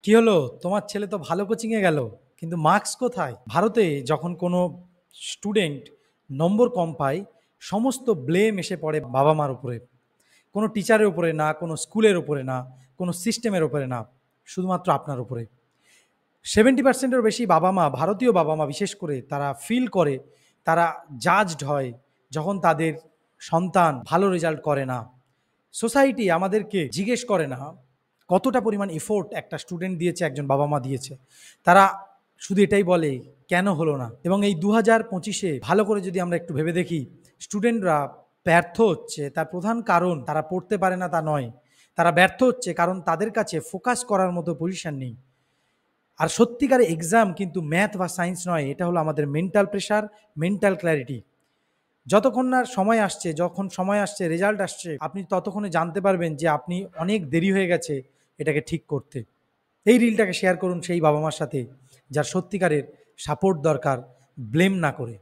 কি হলো? তোমার ছেলে তো ভালো কোচিংয়ে গেল। কিন্তু মার্কস কোথায়? ভারতে যখন কোনো স্টুডেন্ট নম্বর কম পায়, সমস্ত ব্লেম এসে পড়ে বাবা-মার উপরে। কোনো টিচারের উপরে না, কোনো স্কুলের উপরে না, কোনো সিস্টেমের উপরে না, শুধুমাত্র আপনার উপরে। 70% এরও বেশি বাবা-মা, ভারতীয় বাবা-মা বিশেষ করে তারা ফিল করে, তারা জাজড হয় যখন তাদের সন্তান ভালো রেজাল্ট করে না। সোসাইটি আমাদেরকে জিজ্ঞেস করে না কতটা পরিমাণ এফোর্ট একটা স্টুডেন্ট দিয়েছে, একজন বাবা-মা দিয়েছে। তারা শুধু এটাই বলে, কেন হলো না? এবং এই 2025-এ ভালো করে যদি আমরা একটু ভেবে দেখি, স্টুডেন্টরা ব্যর্থ হচ্ছে তার প্রধান কারণ তারা পড়তে পারে না তা নয়। তারা ব্যর্থ হচ্ছে কারণ তাদের কাছে ফোকাস করার মতো পজিশন নেই। আর সত্যিকারের এক্সাম কিন্তু ম্যাথ বা সায়েন্স নয়, এটা হলো আমাদের মেন্টাল প্রেশার, মেন্টাল ক্ল্যারিটি। যতক্ষণ না সময় আসছে, যখন সময় আসছে, রেজাল্ট আসছে, আপনি ততক্ষণে জানতে পারবেন যে আপনি অনেক দেরি হয়ে গেছে এটাকে ঠিক করতে। এই রিলটাকে শেয়ার করুন সেই বাবা মার সাথে যার সত্যিকারের সাপোর্ট দরকার, ব্লেম না করে।